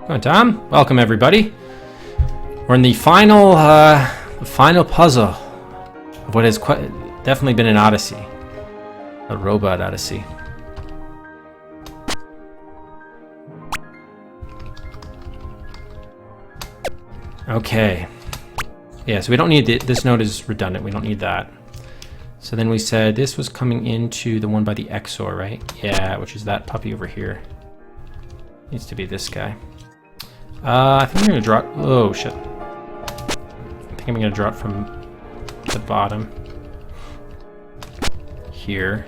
Come on, Tom. Welcome, everybody. We're in the final puzzle of what has definitely been an Odyssey. A Robot Odyssey. Okay. Yeah, so we don't need this node is redundant. We don't need that. So then we said this was coming into the one by the XOR, right? Yeah, which is that puppy over here. Needs to be this guy. I think I'm gonna draw it. Oh shit. I think I'm gonna draw it from the bottom here.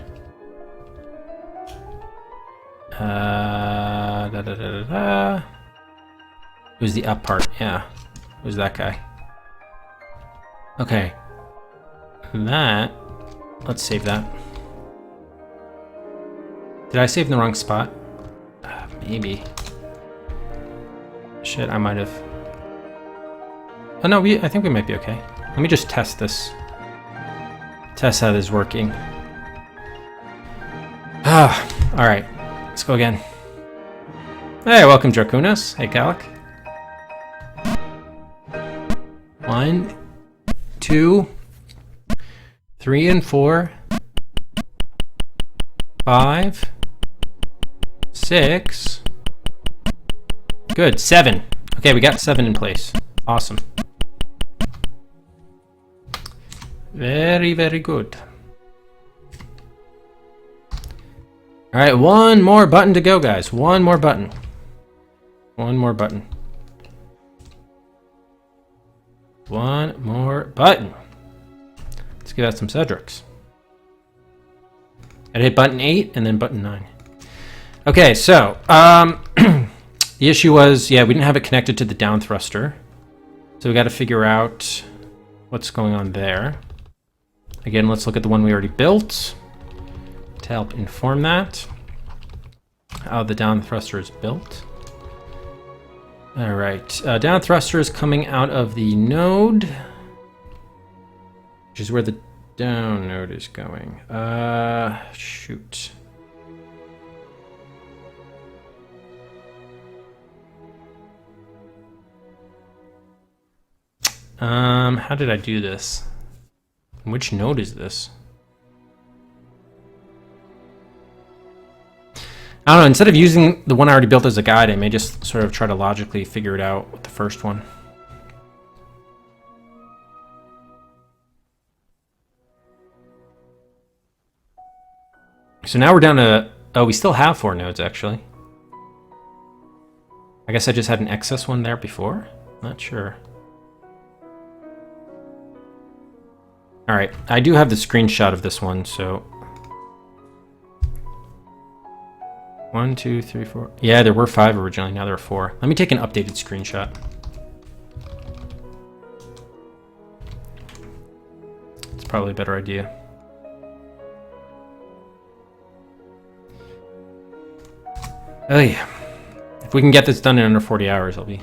It was the up part, yeah. It was that guy. Okay. That, let's save that. Did I save in the wrong spot? Maybe. Shit, I might have. Oh no, I think we might be okay. Let me just test this. Test how this is working. Alright. Let's go again. Hey, welcome Dracunas. Hey, Gallic. 1, 2, 3 and 4, 5, 6. Good, 7. Okay, we got 7 in place. Awesome. Very, very good. All right, one more button to go, guys. One more button. One more button. One more button. Let's give out some Cedrics. Gotta hit button 8 and then button 9. Okay, so the issue was, yeah, we didn't have it connected to the down thruster. So we got to figure out what's going on there. Again, let's look at the one we already built to help inform that. How the down thruster is built. All right, down thruster is coming out of the node, which is where the down node is going. Shoot. How did I do this? Which node is this? I don't know, instead of using the one I already built as a guide, I may just sort of try to logically figure it out with the first one. So now we're down to, oh, we still have 4 nodes actually. I guess I just had an excess one there before? Not sure. All right, I do have the screenshot of this one, so 1, 2, 3, 4. Yeah, there were 5 originally. Now there are 4. Let me take an updated screenshot. It's probably a better idea. Oh yeah. If we can get this done in under 40 hours, I'll be.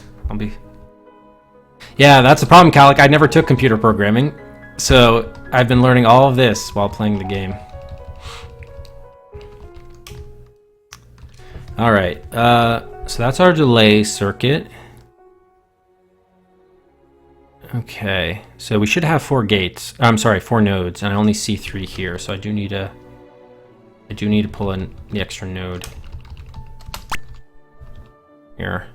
Yeah, that's the problem, Calic. I never took computer programming. So I've been learning all of this while playing the game. All right, so that's our delay circuit. Okay, so we should have 4 gates. I'm sorry, 4 nodes, and I only see 3 here. So I do need to pull in the extra node here.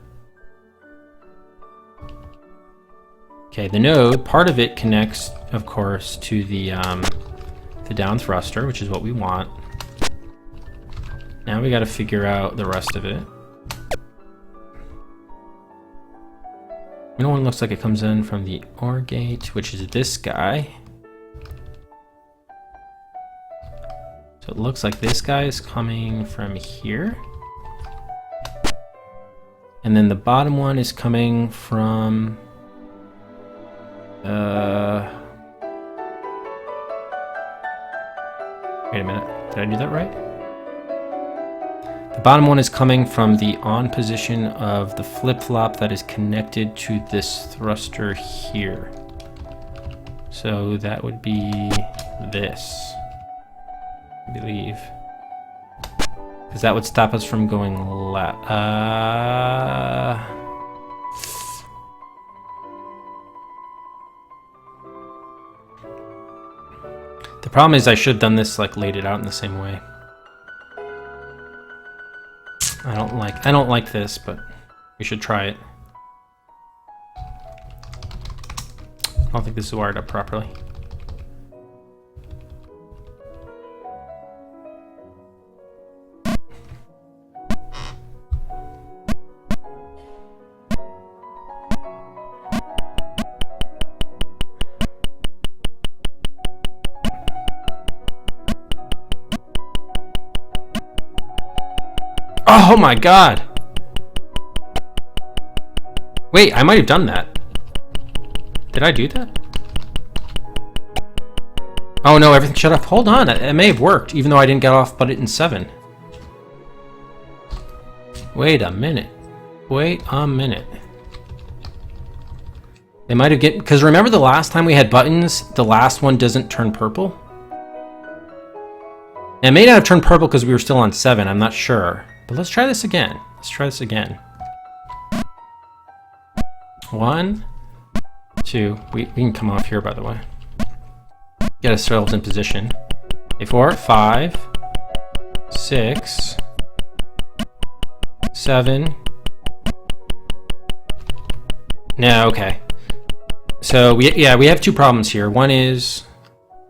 Okay, the node, part of it connects, of course, to the down thruster, which is what we want. Now we got to figure out the rest of it. Middle one looks like it comes in from the OR gate, which is this guy. So it looks like this guy is coming from here. And then the bottom one is coming from... Wait a minute, did I do that right? The bottom one is coming from the on position of the flip-flop that is connected to this thruster here. So that would be this, I believe. Because that would stop us from going left. Problem is I should have done this, like, laid it out in the same way. I don't like this, but we should try it. I don't think this is wired up properly. Oh my god! Wait, I might have done that. Did I do that? Oh no, everything shut off. Hold on, it may have worked, even though I didn't get off button 7. Wait a minute. Wait a minute. They might have get, because remember the last time we had buttons, the last one doesn't turn purple? And it may not have turned purple because we were still on 7, I'm not sure. But let's try this again. Let's try this again. 1, 2. We can come off here, by the way. Get ourselves in position. Okay, 4, 5, 6, 7. No, okay. So we have 2 problems here. One is,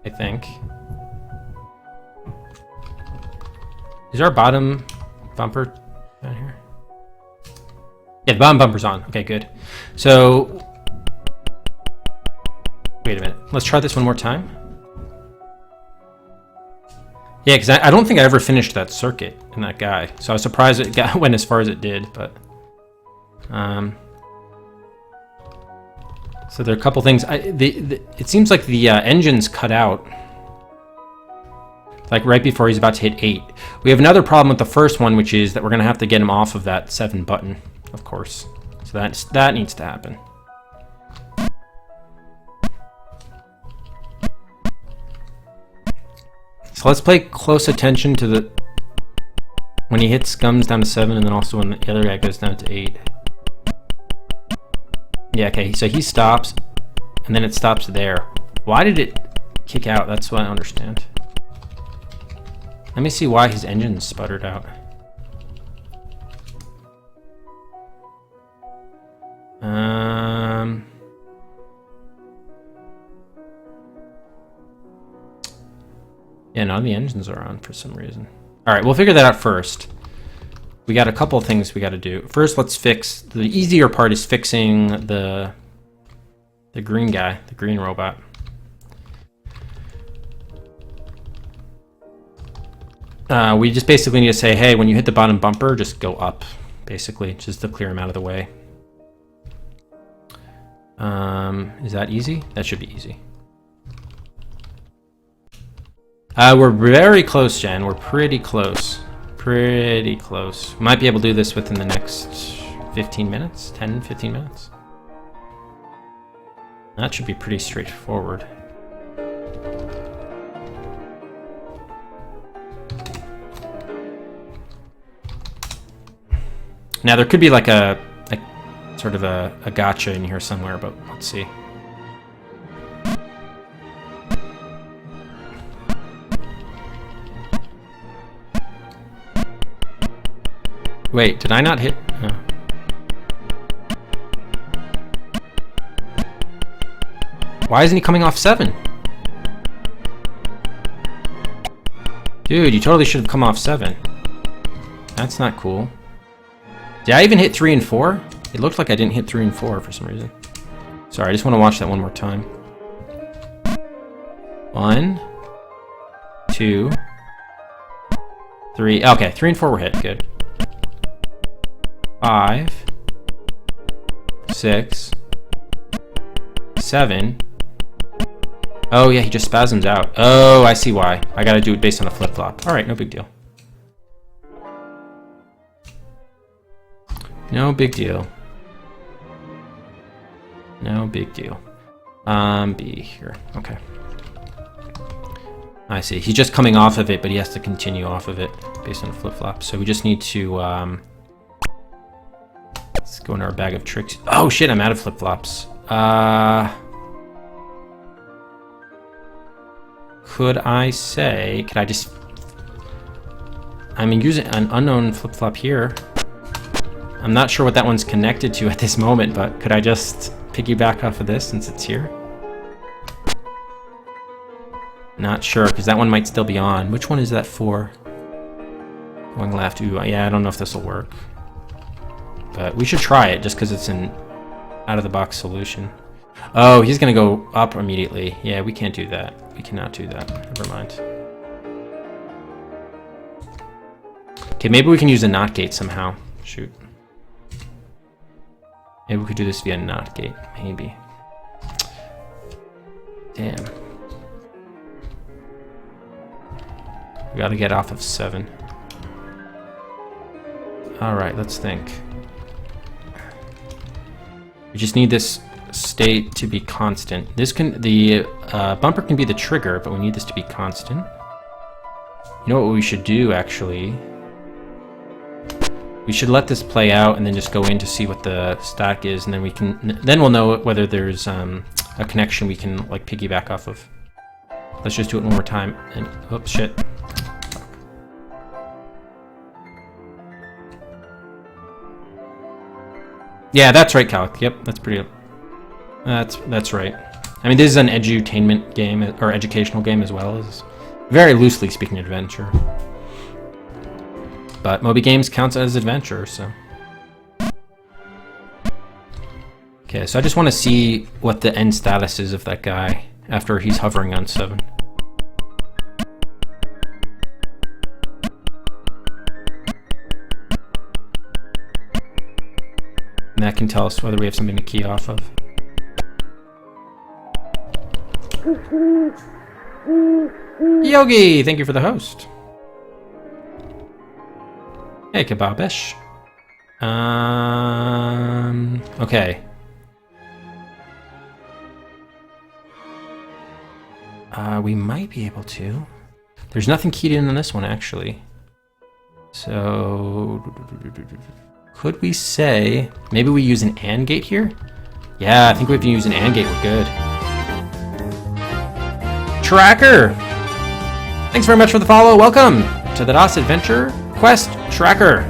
I think, is our bottom bumper down here? Yeah, the bottom bumper's on. Okay, good. So, wait a minute. Let's try this one more time. Yeah, because I don't think I ever finished that circuit in that guy. So I was surprised it went as far as it did, but... So there are a couple things. It seems like the engine's cut out. Like right before he's about to hit 8. We have another problem with the first one, which is that we're going to have to get him off of that 7 button, of course. So that needs to happen. So let's pay close attention to the... when he hits comes down to 7, and then also when the other guy goes down to 8. Yeah, okay, so he stops, and then it stops there. Why did it kick out? That's what I don't understand. Let me see why his engine sputtered out. Yeah, none of the engines are on for some reason. All right, we'll figure that out first. We got a couple of things we got to do. First, let's fix... the easier part is fixing the green guy, the green robot. We just basically need to say, hey, when you hit the bottom bumper, just go up, basically, just to clear him out of the way. Is that easy? That should be easy. We're very close, Jen. We're pretty close. Pretty close. Might be able to do this within the next 15 minutes, 10, 15 minutes. That should be pretty straightforward. Now there could be like a sort of a gotcha in here somewhere, but let's see. Wait, did I not hit? Oh. Why isn't he coming off 7? Dude, you totally should have come off 7. That's not cool. Did I even hit 3 and 4? It looked like I didn't hit 3 and 4 for some reason. Sorry, I just want to watch that one more time. 1, 2, 3. Okay, 3 and 4 were hit. Good. 5, 6, 7. Oh yeah, he just spasms out. Oh, I see why. I gotta do it based on a flip-flop. Alright, no big deal. No big deal. No big deal. B here. Okay. I see. He's just coming off of it, but he has to continue off of it based on a flip-flop. So we just need to, let's go into our bag of tricks. Oh shit, I'm out of flip-flops. could I just... I'm using an unknown flip-flop here. I'm not sure what that one's connected to at this moment, but could I just piggyback off of this since it's here? Not sure, because that one might still be on. Which one is that for? Going left. Ooh, yeah, I don't know if this will work. But we should try it, just because it's an out-of-the-box solution. Oh, he's going to go up immediately. Yeah, we can't do that. We cannot do that. Never mind. Okay, maybe we can use a NOT gate somehow. Shoot. Maybe we could do this via NOT gate. Maybe. Damn. We gotta get off of 7. Alright, let's think. We just need this state to be constant. The bumper can be the trigger, but we need this to be constant. You know what we should do, actually? We should let this play out and then just go in to see what the stack is, and then we'll know whether there's a connection we can like piggyback off of. Let's just do it one more time. And oh shit. Yeah, that's right, Calc. Yep, that's pretty. That's right. I mean, this is an edutainment game or educational game as well as very loosely speaking adventure. But Moby Games counts as adventure, so. Okay, so I just want to see what the end status is of that guy after he's hovering on 7. And that can tell us whether we have something to key off of. Yogi, thank you for the host. Hey, Kebabish. Okay. We might be able to. There's nothing keyed in on this one, actually. So... could we say... maybe we use an AND gate here? Yeah, I think if we use an AND gate, we're good. Tracker! Thanks very much for the follow. Welcome to the DOS Adventure Quest Tracker.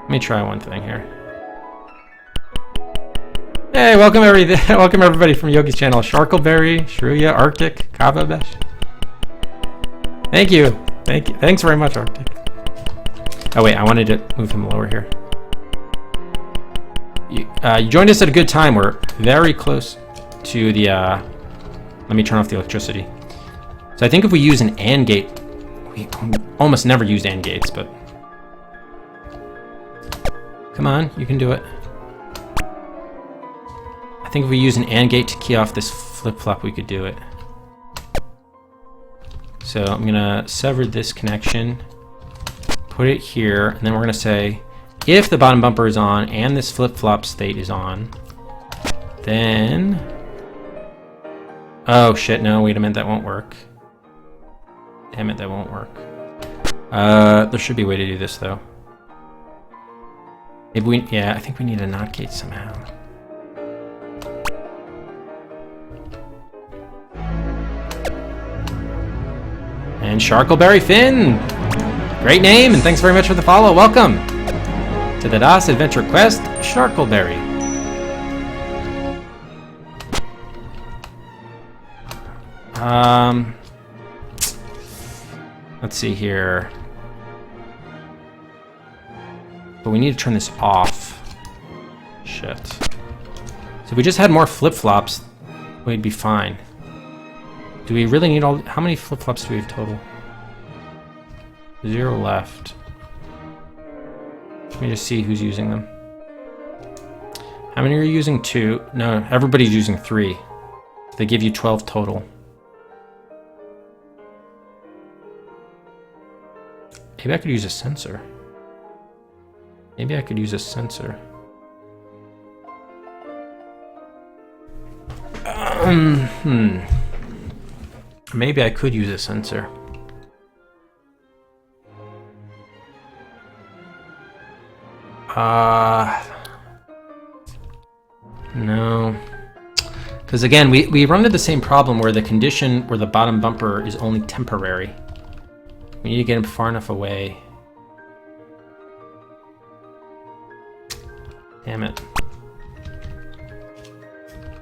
Let me try one thing here. Hey, welcome everybody from Yogi's channel. Sharkleberry, Shruya, Arctic, Kavabesh. Thank you. Thanks very much, Arctic. Oh wait, I wanted to move him lower here. You joined us at a good time. We're very close to the... let me turn off the electricity. So I think if we use an AND gate... we almost never use AND gates, but... come on, you can do it. I think if we use an AND gate to key off this flip-flop, we could do it. So I'm gonna sever this connection, put it here, and then we're gonna say, if the bottom bumper is on and this flip-flop state is on, then... oh shit, no, wait a minute, that won't work. Damn it, that won't work. There should be a way to do this though. Maybe we, yeah, I think we need a NOT gate somehow. And Sharkleberry Finn! Great name, and thanks very much for the follow. Welcome to the DOS Adventure Quest, Sharkleberry. Let's see here. But we need to turn this off. Shit. So if we just had more flip-flops, we'd be fine. Do we really need all... how many flip-flops do we have total? 0 left. Let me just see who's using them. How many are you using? 2? No, everybody's using 3. They give you 12 total. Maybe I could use a sensor. Maybe I could use a sensor. Maybe I could use a sensor. No. Because again, we run into the same problem where the condition where the bottom bumper is only temporary. We need to get him far enough away. Damn it.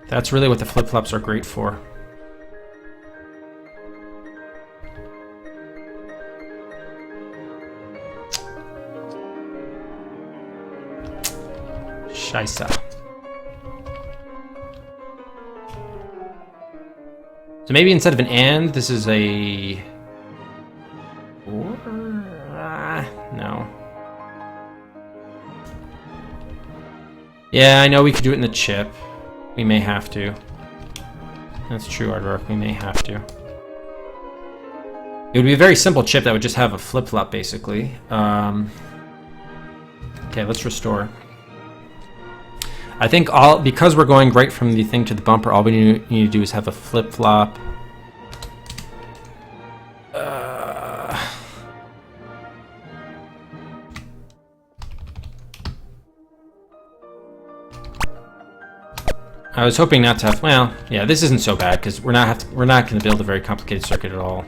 That's really what the flip-flops are great for. Scheisse. So maybe instead of an and, this is a... Or? No. Yeah, I know we could do it in the chip. We may have to. That's true, Aardvark. We may have to. It would be a very simple chip that would just have a flip-flop, basically. Okay, let's restore. I think because we're going right from the thing to the bumper, all we need to do is have a flip-flop. I was hoping not to have. Well, yeah, this isn't so bad because we're not going to build a very complicated circuit at all.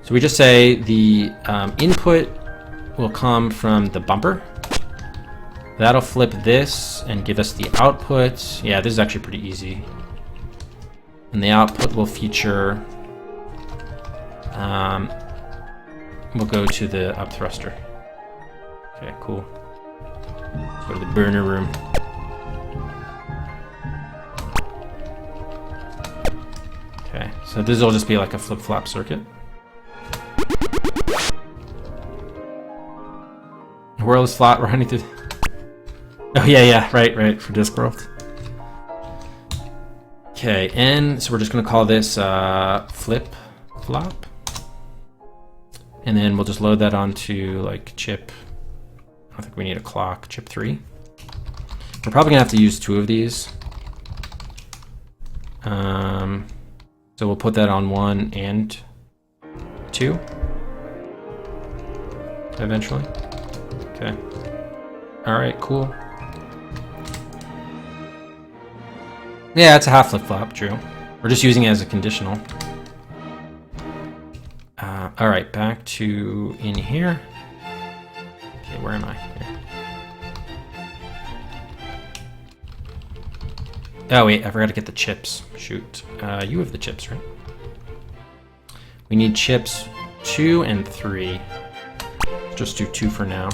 So we just say the input will come from the bumper. That'll flip this and give us the output. Yeah, this is actually pretty easy. And the output will feature. We'll go to the up thruster. Okay, cool. Let's go to the burner room. Okay, so this will just be like a flip-flop circuit. The world is flat, we're running through... Oh yeah, right, for Discworld. Okay, and so we're just gonna call this flip-flop. And then we'll just load that onto like chip... I don't think we need a clock, chip 3. We're probably gonna have to use 2 of these. So we'll put that on 1 and 2 eventually. Okay. All right, cool. Yeah, it's a half flip-flop, true. We're just using it as a conditional. All right, back to in here. Okay, where am I? Here. Oh wait, I forgot to get the chips. Shoot. You have the chips, right? We need chips 2 and 3. Just do 2 for now.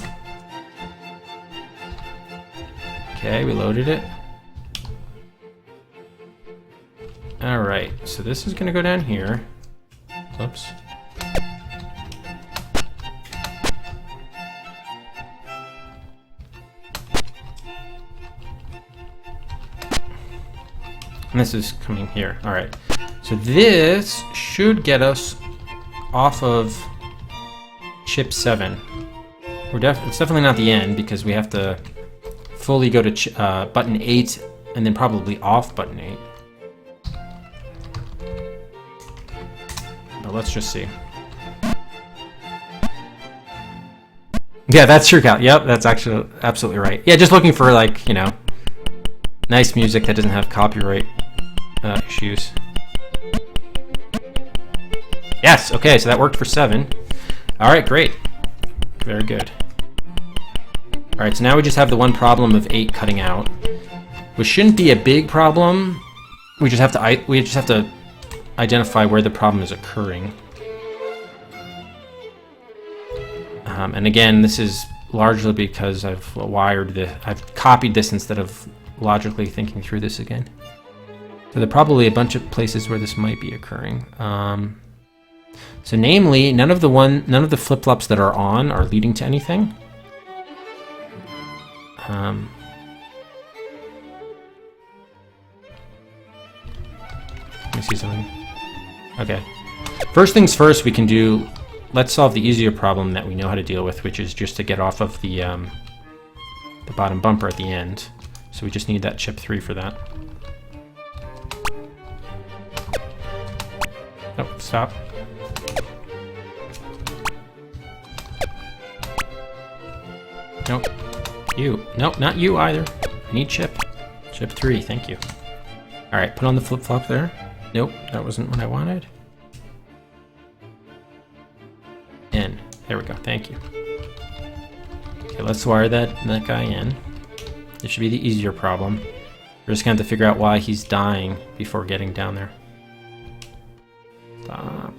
Okay, we loaded it. Alright, so this is gonna go down here. Oops. And this is coming here. All right. So this should get us off of chip 7. It's definitely not the end because we have to fully go to button 8 and then probably off button 8. But let's just see. Yeah, that's true, Cal. Yep, that's actually absolutely right. Yeah, just looking for like, you know, nice music that doesn't have copyright issues. Yes, okay, so that worked for 7. All right, great. Very good. All right, so now we just have the one problem of 8 cutting out, which shouldn't be a big problem. We just have to identify where the problem is occurring. And again, this is largely because I've copied this instead of logically thinking through this again. So there are probably a bunch of places where this might be occurring. So namely, none of the flip-flops that are on are leading to anything. Let me see something. Okay. First things first, we can do. Let's solve the easier problem that we know how to deal with, which is just to get off of the bottom bumper at the end. So we just need that chip 3 for that. Oh, stop. Nope. You. Nope, not you either. I need chip. Chip 3, thank you. All right, put on the flip-flop there. Nope, that wasn't what I wanted. In. There we go, thank you. Okay, let's wire that guy in. This should be the easier problem. We're just gonna have to figure out why he's dying before getting down there. Stop.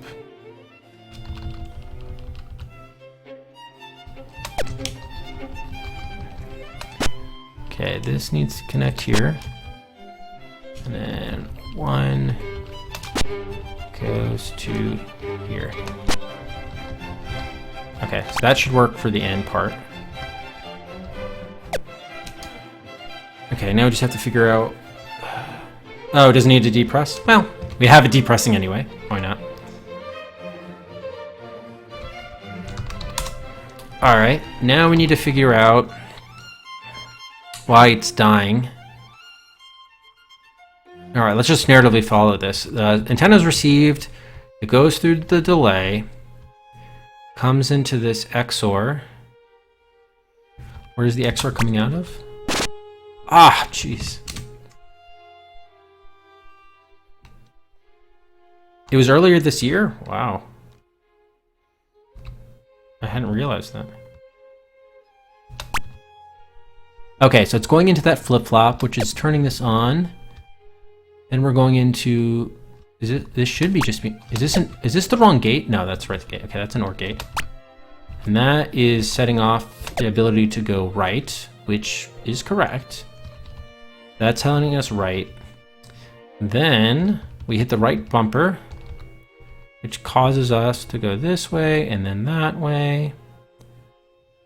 Okay, this needs to connect here. And then one goes to here. Okay, so that should work for the end part. Okay, now we just have to figure out... Oh, it doesn't need to depress? Well, we have it depressing anyway. Why not? Alright, now we need to figure out why it's dying. Alright, let's just narratively follow this. The antenna's received, it goes through the delay, comes into this XOR. Where is the XOR coming out of? Ah, jeez. It was earlier this year? Wow. I hadn't realized that. Okay, so it's going into that flip-flop, which is turning this on. Then we're going into... This should be just me. Is this the wrong gate? No, that's right gate. Okay, that's an OR gate. And that is setting off the ability to go right, which is correct. That's telling us right. Then we hit the right bumper, which causes us to go this way and then that way.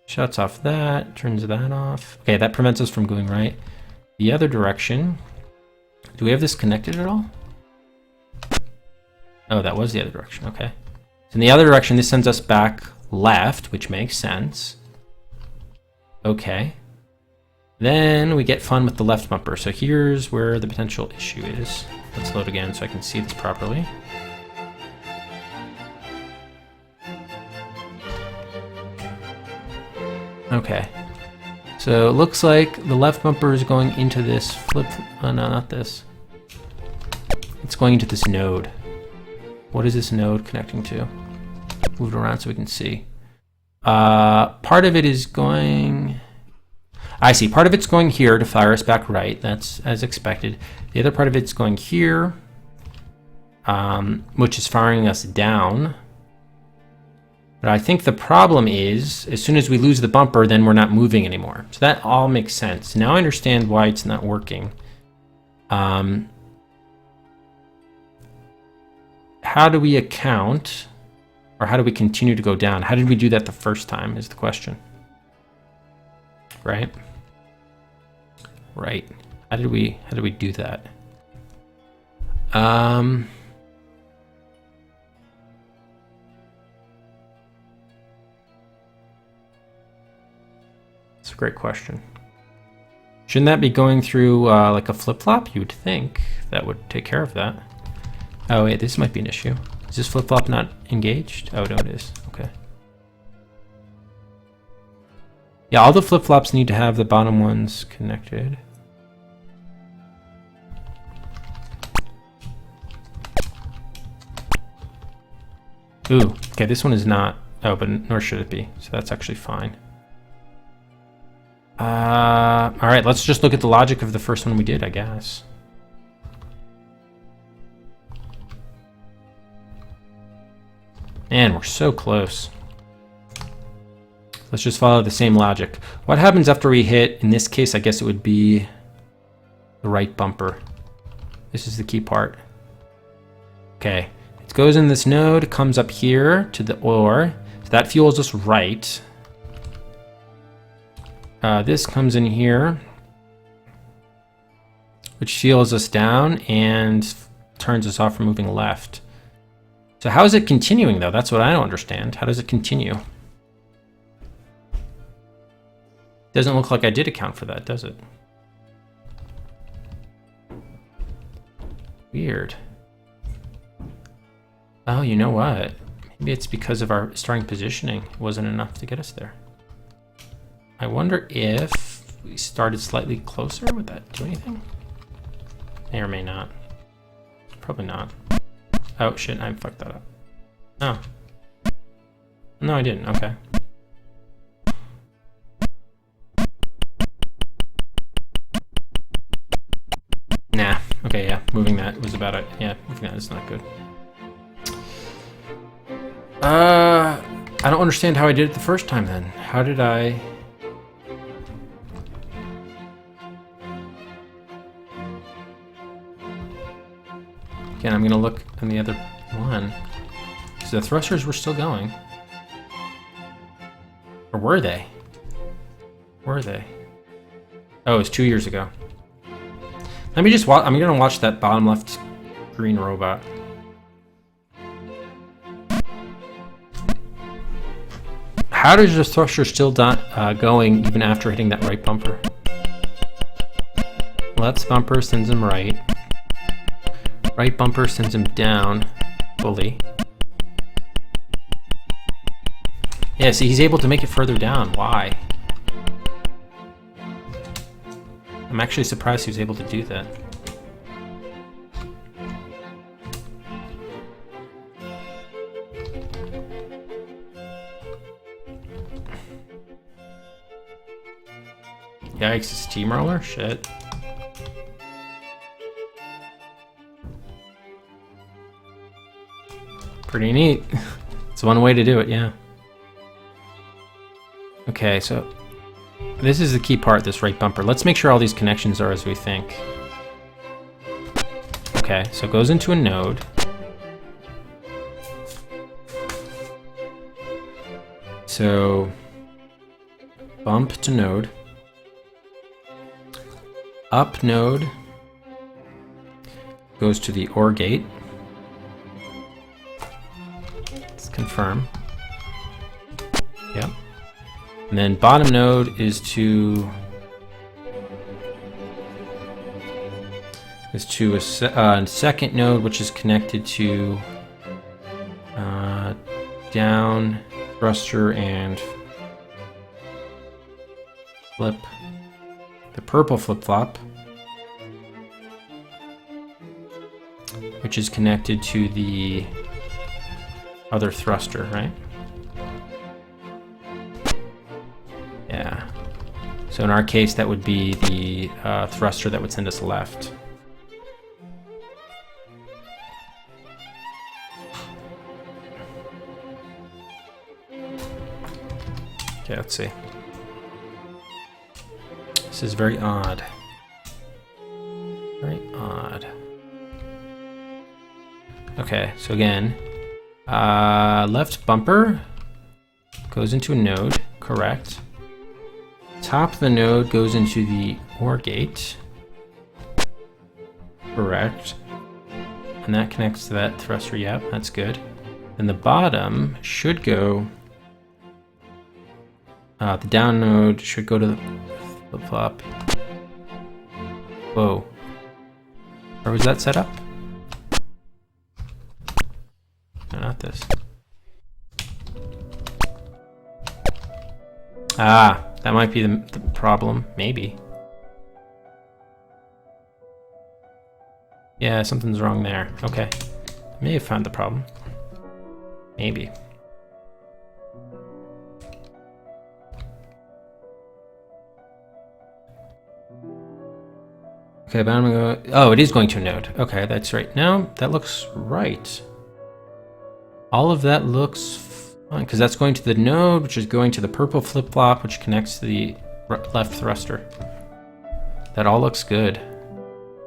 Shuts off that, turns that off. Okay, that prevents us from going right. The other direction. Do we have this connected at all? Oh, that was the other direction, okay. So in the other direction, this sends us back left, which makes sense. Okay. Then we get fun with the left bumper. So here's where the potential issue is. Let's load again so I can see this properly. Okay, so it looks like the left bumper is going into this flip. Oh no, not this. It's going into this node. What is this node connecting to? Move it around so we can see. Part of it is going... I see, part of it's going here to fire us back right. That's as expected. The other part of it's going here, which is firing us down. But I think the problem is, as soon as we lose the bumper, then we're not moving anymore. So that all makes sense. Now I understand why it's not working. How do we account, or how do we continue to go down? How did we do that the first time is the question. Right? Right. How did we do that? That's a great question. Shouldn't that be going through like a flip-flop? You would think that would take care of that. Oh wait, this might be an issue. Is this flip-flop not engaged? Oh no, it is. Okay. Yeah, all the flip-flops need to have the bottom ones connected. Ooh, okay, this one is not. Oh, but nor should it be. So that's actually fine. All right, let's just look at the logic of the first one we did, I guess. Man, we're so close. Let's just follow the same logic. What happens after we hit, in this case, I guess it would be the right bumper. This is the key part. Okay, it goes in this node, comes up here to the OR. So that fuels us right. This comes in here, which fuels us down and turns us off from moving left. So how is it continuing though? That's what I don't understand. How does it continue? Doesn't look like I did account for that, does it? Weird. Oh, you know what? Maybe it's because of our starting positioning. It wasn't enough to get us there. I wonder if we started slightly closer, would that do anything? May or may not. Probably not. Oh shit, I fucked that up. Oh. No, I didn't. Okay. Nah. Okay, yeah. Moving that was about it. Yeah, moving that is not good. I don't understand how I did it the first time then. How did I... Again, I'm gonna look on the other one. Because the thrusters were still going. Or were they? Were they? Oh, it was 2 years ago. Let me just watch. I'm gonna watch that bottom left green robot. How does the thruster still going even after hitting that right bumper? Left bumper sends him right. Right bumper sends him down fully. Yeah, see, he's able to make it further down. Why? I'm actually surprised he was able to do that. Yikes, steamroller? Shit. Pretty neat. It's one way to do it, yeah. Okay, so this is the key part, this right bumper. Let's make sure all these connections are as we think. Okay, so it goes into a node. So bump to node. Up node goes to the OR gate. Let's confirm. Yep. And then bottom node is to a second node, which is connected to down thruster and flip. The purple flip-flop, which is connected to the other thruster, right? Yeah. So in our case, that would be the thruster that would send us left. Okay, let's see. This is very odd. Very odd. Okay, so again, left bumper goes into a node, correct. Top of the node goes into the OR gate, correct. And that connects to that thruster, yep, that's good. And the bottom should go, the down node should go to the flip-flop. Whoa. Or was that set up? No, not this. Ah, that might be the problem. Maybe. Yeah, something's wrong there. Okay. May have found the problem. Maybe. Okay, but I'm gonna go. Oh, it is going to a node. Okay, that's right. No, that looks right. All of that looks fine because that's going to the node, which is going to the purple flip-flop, which connects to the left thruster. That all looks good.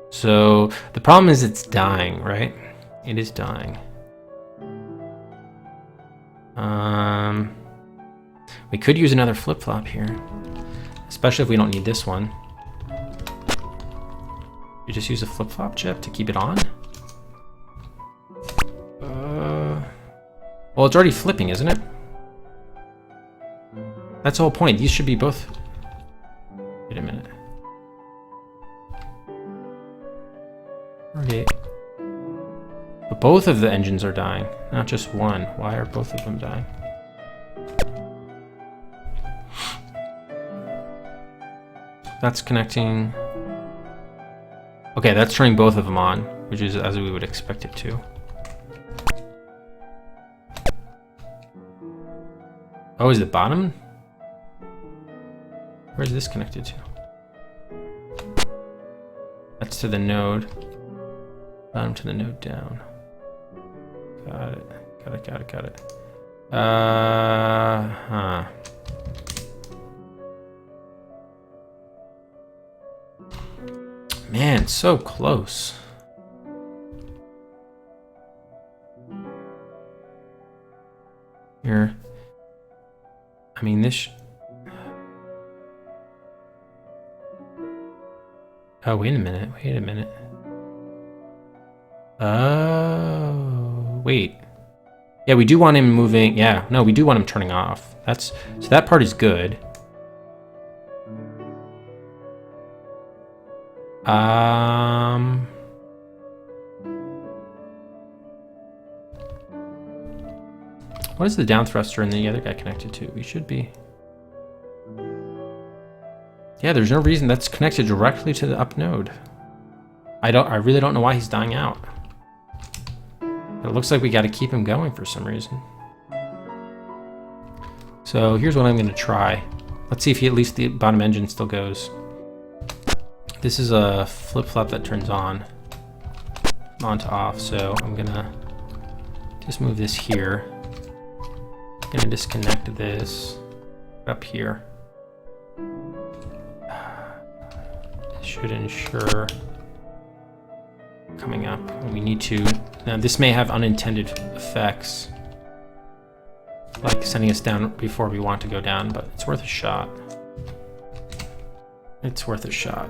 So the problem is it's dying, right? It is dying. We could use another flip-flop here, especially if we don't need this one. You just use a flip-flop chip to keep it on? Well, it's already flipping, isn't it? That's the whole point. These should be both... Wait a minute. Okay. But both of the engines are dying, not just one. Why are both of them dying? That's connecting... Okay, that's turning both of them on, which is as we would expect it to. Oh, is it bottom? Where's this connected to? That's to the node. Bottom to the node down. Got it. Got it, got it, got it. Huh. Man, so close. Here. I mean, this... Oh, wait a minute. Wait a minute. Oh, wait. Yeah, we do want him moving. Yeah, no, we do want him turning off. That's... So that part is good. What is the down thruster and the other guy connected to? We should be... Yeah, there's no reason that's connected directly to the up node. I really don't know why he's dying out. But it looks like we got to keep him going for some reason. So here's what I'm going to try. Let's see if at least the bottom engine still goes. This is a flip-flop that turns on to off, so I'm gonna just move this here. I'm gonna disconnect this up here. This should ensure coming up. We need to... Now this may have unintended effects, like sending us down before we want to go down, but it's worth a shot. It's worth a shot.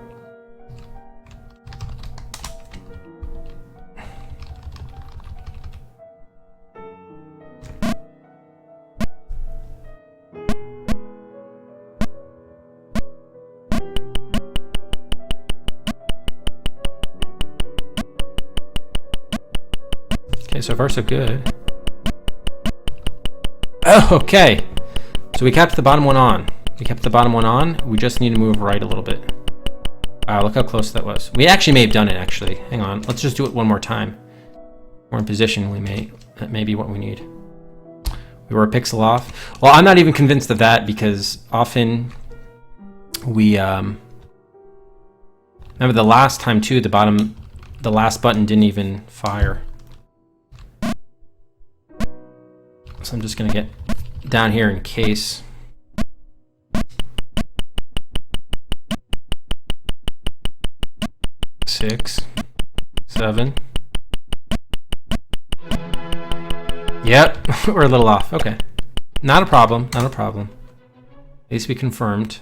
Okay, so far so good. Oh, okay. So we kept the bottom one on. We kept the bottom one on. We just need to move right a little bit. Wow, look how close that was. We actually may have done it, actually. Hang on. Let's just do it one more time. We're in position. That may be what we need. We were a pixel off. Well, I'm not even convinced of that because often we... remember the last time, too, the last button didn't even fire. So I'm just going to get down here in case. Six, 7. Yep, we're a little off. Okay. Not a problem. Not a problem. At least we confirmed.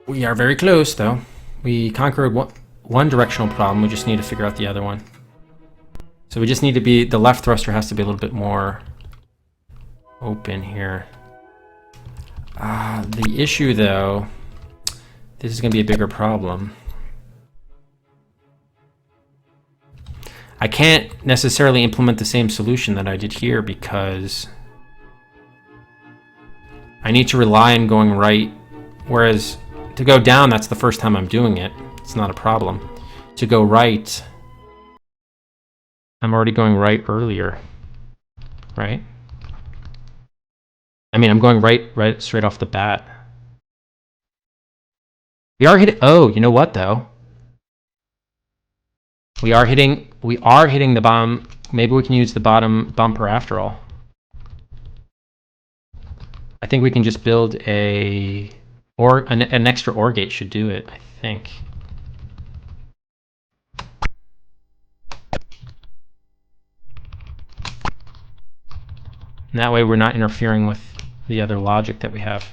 We are very close, though. We conquered one directional problem. We just need to figure out the other one. So we just need to be... The left thruster has to be a little bit more open here. The issue, though... This is going to be a bigger problem. I can't necessarily implement the same solution that I did here because I need to rely on going right, whereas to go down, that's the first time I'm doing it. It's not a problem. To go right, I'm already going right earlier, right? I mean, I'm going right straight off the bat. We are hitting... Oh, you know what, though? We are hitting the bottom. Maybe we can use the bottom bumper after all. I think we can just build an extra OR gate should do it, I think. And that way we're not interfering with the other logic that we have.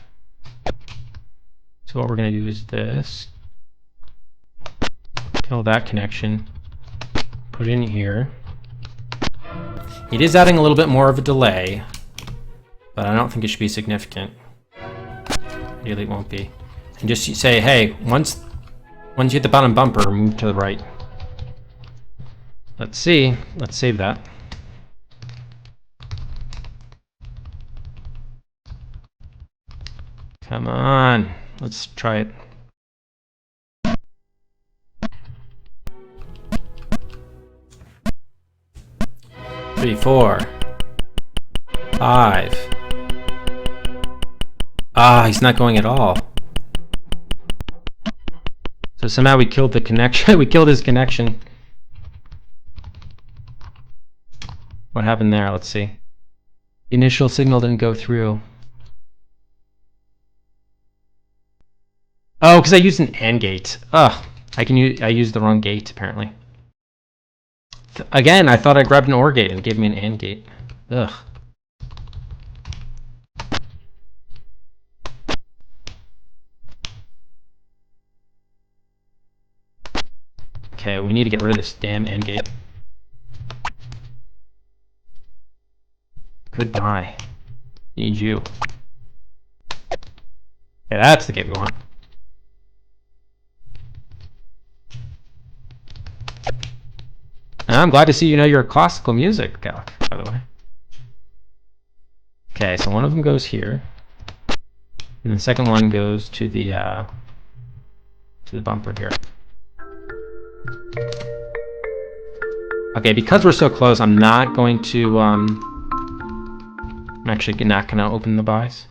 So what we're going to do is this. Kill that connection. Put it in here. It is adding a little bit more of a delay, but I don't think it should be significant. Really, it won't be. And just say, hey, once you hit the bottom bumper, move to the right. Let's see. Let's save that. Come on. Let's try it. 4, 5. He's not going at all. So somehow we killed the connection. We killed his connection. What happened there? Let's see. Initial signal didn't go through. Oh, because I used an AND gate. I used the wrong gate apparently. Again, I thought I grabbed an OR gate and it gave me an AND gate. Ugh. Okay, we need to get rid of this damn AND gate. Goodbye. Need you. Yeah, that's the gate we want. And I'm glad to see you know your classical music, Gallic, by the way. Okay, so one of them goes here, and the second one goes to the bumper here. Okay, because we're so close, I'm not going to I'm actually not gonna open the buys.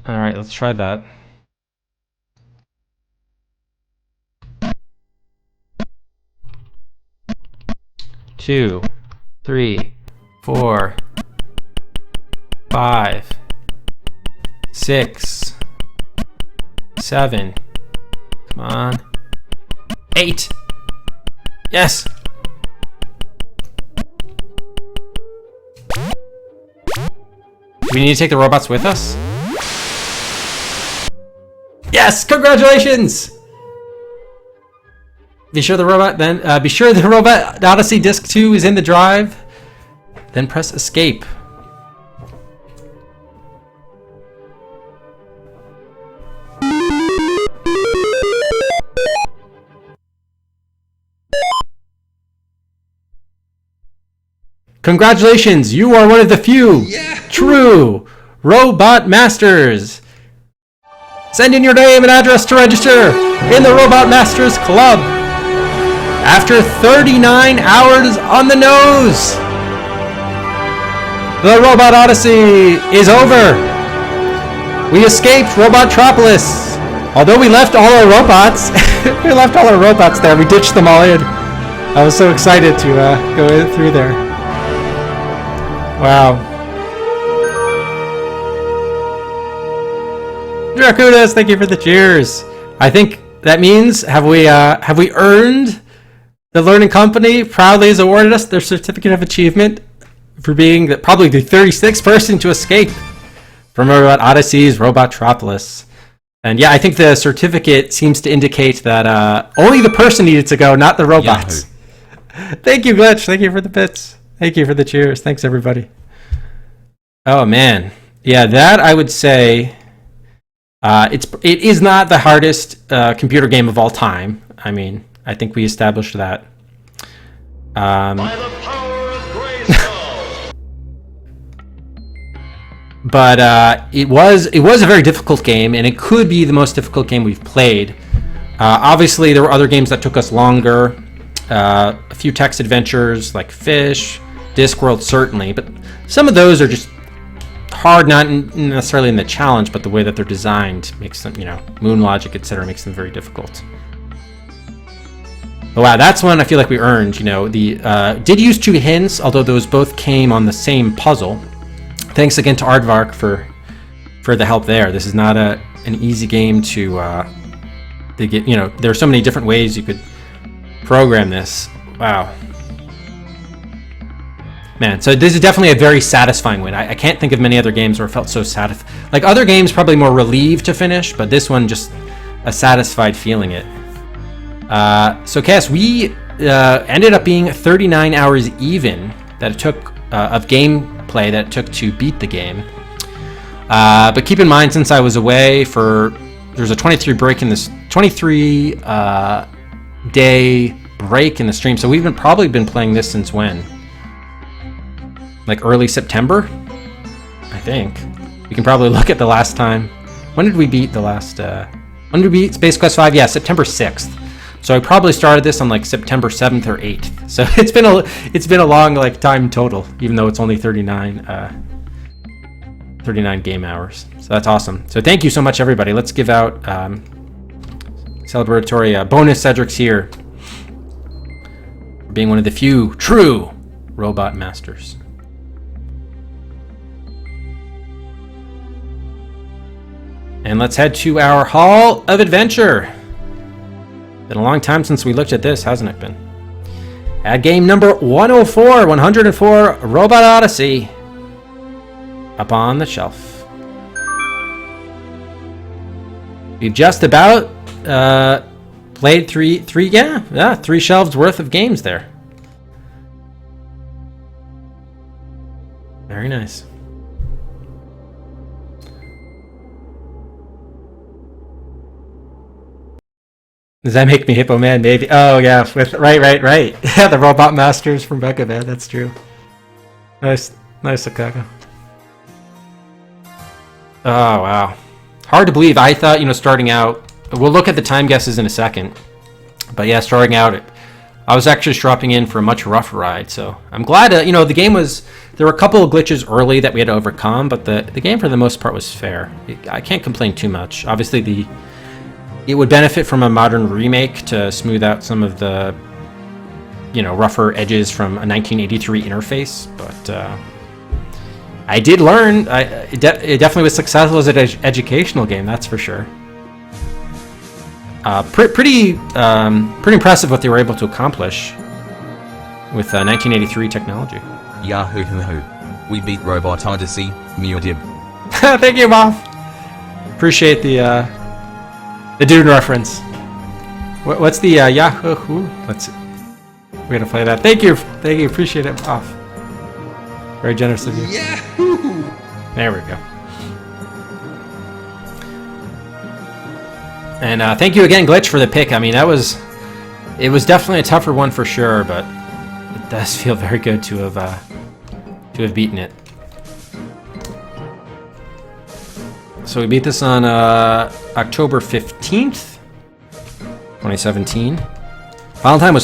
All right, let's try that. Two, 3, 4, 5, 6, 7. Come on. 8. Yes. We need to take the robots with us? Yes! Congratulations! Be sure the Robot Odyssey Disc 2 is in the drive. Then press escape. Congratulations, you are one of the few true Robot Masters. Send in your name and address to register in the Robot Masters Club. After 39 hours on the nose, the Robot Odyssey is over. We escaped Robotropolis. Although we left all our robots, there. We ditched them all in. I was so excited to go through there. Wow. Dracudas, thank you for the cheers. I think that means have we earned the Learning Company proudly has awarded us their certificate of achievement for being probably the 36th person to escape from Robot Odyssey's Robotropolis. And yeah, I think the certificate seems to indicate that only the person needed to go, not the robots. Yahoo. Thank you, Glitch. Thank you for the bits. Thank you for the cheers. Thanks, everybody. Oh man, yeah, that I would say it is not the hardest computer game of all time. I mean, I think we established that. By the power of Grayskull. But it was a very difficult game, and it could be the most difficult game we've played. Obviously, there were other games that took us longer. A few text adventures like Fish, Discworld certainly, but some of those are just hard, not necessarily in the challenge, but the way that they're designed makes them, Moon Logic, etc., makes them very difficult. But wow, that's one I feel like we earned. Did use 2 hints, although those both came on the same puzzle. Thanks again to Aardvark for the help there. This is not an easy game to get. There are so many different ways you could program this. Wow. Man, so this is definitely a very satisfying win. I can't think of many other games where it felt so satisfying. Like other games, probably more relieved to finish, but this one just a satisfied feeling it. So Cass, we ended up being 39 hours even that it took of gameplay that it took to beat the game. But keep in mind, since I was away there's a 23 day break in the stream, so we've probably been playing this since when? Like early September, I think. We can probably look at the last time. When did we beat the last? When did we beat Space Quest 5? Yeah, September 6th. So I probably started this on like September 7th or 8th. So it's been a long like time total, even though it's only 39 game hours. So that's awesome. So thank you so much, everybody. Let's give out celebratory bonus Cedric's here for being one of the few true robot masters. And let's head to our Hall of Adventure. Been a long time since we looked at this, hasn't it been? At game number 104, Robot Odyssey. Up on the shelf. We've just about played three shelves worth of games there. Very nice. Does that make me Hippo Man? Maybe. Oh yeah, right. Yeah, the Robot Masters from Mega Man. That's true. Nice, Akaka. Oh wow, hard to believe. I thought, starting out. We'll look at the time guesses in a second. But yeah, starting out, I was actually dropping in for a much rougher ride. So I'm glad. The game was. There were a couple of glitches early that we had to overcome, but the game for the most part was fair. I can't complain too much. Obviously it would benefit from a modern remake to smooth out some of the, rougher edges from a 1983 interface. But I did learn. It definitely was successful as an educational game, that's for sure. Pretty impressive what they were able to accomplish with 1983 technology. Yahoo! We beat Robot Odyssey, Meodib. Thank you, Moth. Appreciate the Dune reference. What's the Yahoo? Let's see. We're gonna play that. Thank you. Appreciate it. Off. Very generous of you. Yahoo! There we go. And thank you again, Glitch, for the pick. I mean, it was definitely a tougher one for sure, but it does feel very good to have beaten it. So we beat this on October 15th, 2017. Final time was